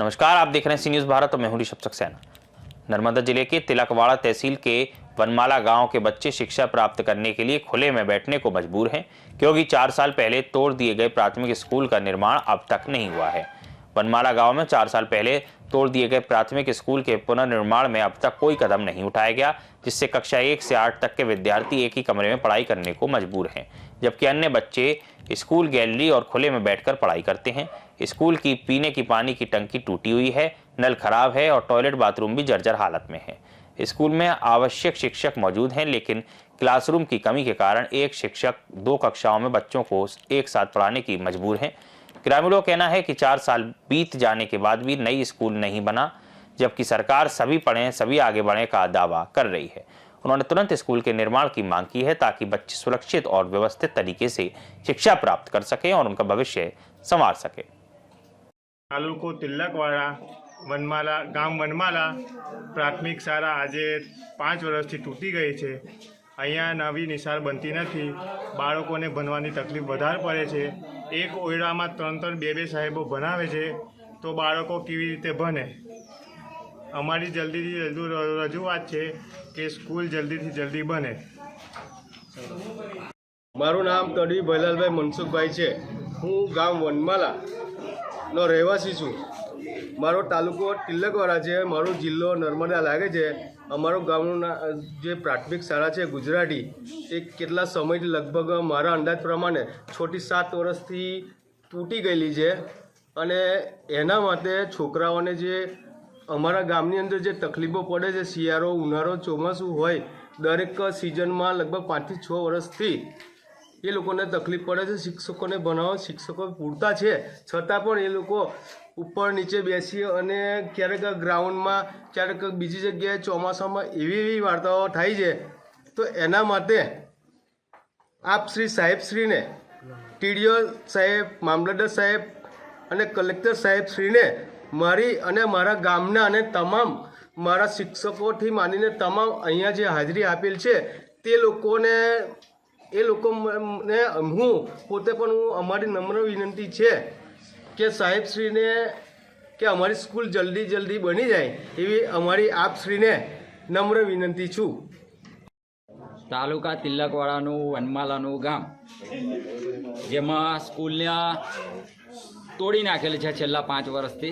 नमस्कार, आप देख रहे हैं सी न्यूज़ भारत और मैं हूं ऋषभ सक्सेना। नर्मदा जिले के तिलकवाड़ा तहसील के वनमाला गांव के बच्चे शिक्षा प्राप्त करने के लिए खुले में बैठने को मजबूर हैं, क्योंकि 4 साल पहले तोड़ दिए गए प्राथमिक स्कूल का निर्माण अब तक नहीं हुआ है। वनमाला गांव में 4 साल पहले तोड़ दिए गए प्राथमिक स्कूल के पुनर्निर्माण में अब तक कोई कदम नहीं उठाया गया, जिससे कक्षा 1 से 8 तक के विद्यार्थी एक ही कमरे में पढ़ाई करने को मजबूर हैं, जबकि अन्य बच्चे स्कूल गैलरी और खुले में बैठकर पढ़ाई करते हैं। स्कूल की पीने की पानी की टंकी टूटी हुई है, नल खराब है और टॉयलेट बाथरूम भी जर्जर हालत में है। स्कूल में आवश्यक शिक्षक मौजूद हैं, लेकिन क्लासरूम की कमी के कारण एक शिक्षक 2 कक्षाओं में बच्चों को एक साथ पढ़ाने की मजबूर हैं। ग्रामीणों का कहना है कि 4 साल बीत जाने के बाद भी नई स्कूल नहीं बना, जबकि सरकार सभी पढ़ें सभी आगे बढ़े का दावा कर रही है। उन्होंने तुरंत स्कूल के निर्माण की मांग की है, ताकि बच्चे सुरक्षित और व्यवस्थित तरीके से शिक्षा प्राप्त कर सकें और उनका भविष्य संवार सके। तालुको तिलकवाड़ा वनमाला गाम वनमाला प्राथमिक शाळा આજે 5 વર્ષથી તૂટી ગઈ છે। અહીંયા નવી નિશાળ બનતી નથી, બાળકોને ભણવાની તકલીફ વધારે પડે છે। એક ઓરડામાં 3-3 2-2 સાહેબો ભણાવે છે, તો બાળકો કેવી રીતે ભણે? અમારી જલ્દીથી જલ્દી રજૂઆત છે કે સ્કૂલ જલ્દીથી જલ્દી બને। મારું નામ તડવી ભૈલાલભાઈ મનસુખભાઈ છે। હું ગામ વનમાલાનો રહેવાસી છું। મારો તાલુકો તિલકવાડા છે, મારો જિલ્લો નર્મદા લાગે છે। અમારું ગામનું જે પ્રાથમિક શાળા છે ગુજરાતી, એ કેટલા સમયથી લગભગ મારા અંદાજ પ્રમાણે 6 થી 7 વર્ષથી તૂટી ગયેલી છે અને એના માટે છોકરાઓને જે અમારા ગામની અંદર જે તકલીફો પડે છે, શિયાળો ઉનાળો ચોમાસું હોય, દરેક સિઝનમાં લગભગ 5 થી 6 વર્ષથી એ લોકોને તકલીફ પડે છે। શિક્ષકોને ભણાવવા શિક્ષકો પૂરતા છે, છતાં પણ એ લોકો ઉપર નીચે બેસી અને ક્યારેક ગ્રાઉન્ડમાં ક્યારેક બીજી જગ્યાએ ચોમાસામાં એવી વાર્તાઓ થાય છે। તો એના માટે આપ શ્રી સાહેબશ્રીને, ટીડીઓ સાહેબ, મામલતદાર સાહેબ અને કલેક્ટર સાહેબશ્રીને મારી અને મારા ગામના અને તમામ મારા શિક્ષકોથી માંડીને તમામ અહીંયા જે હાજરી આપેલ છે તે લોકોને હું પોતે પણ અમારી નમ્ર વિનંતી છે કે સાહેબશ્રીને કે અમારી સ્કૂલ જલ્દી બની જાય એવી અમારી આપશ્રીને નમ્ર વિનંતી છું। તાલુકા તિલકવાડાનું વનમાલાનું ગામ, જેમાં સ્કૂલના તોડી નાખેલી છે છેલ્લા 5 વર્ષથી,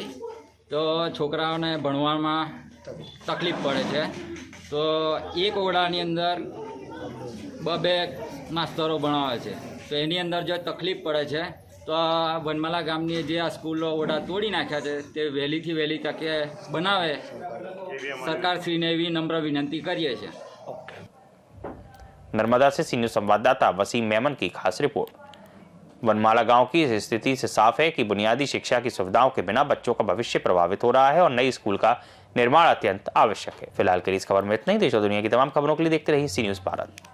તો છોકરાઓને ભણવામાં તકલીફ પડે છે। તો એક ઓરડાની અંદર 2-2 માસ્તરો ભણાવે છે, તો એની અંદર જો તકલીફ પડે છે તો આ વનમાલા ગામની જે આ સ્કૂલો ઓરડા તોડી નાખ્યા છે તે વહેલીથી વહેલી તકે બનાવે, સરકારશ્રીને એવી નમ્ર વિનંતી કરીએ છીએ। नर्मदा से सी न्यूज़ संवाददाता वसीम मेमन की खास रिपोर्ट। वनमाला गांव की इस स्थिति से साफ है कि बुनियादी शिक्षा की सुविधाओं के बिना बच्चों का भविष्य प्रभावित हो रहा है और नई स्कूल का निर्माण अत्यंत आवश्यक है। फिलहाल के लिए इस खबर में इतना ही। देश और दुनिया की तमाम खबरों के लिए देखते रहिए सी न्यूज़ भारत।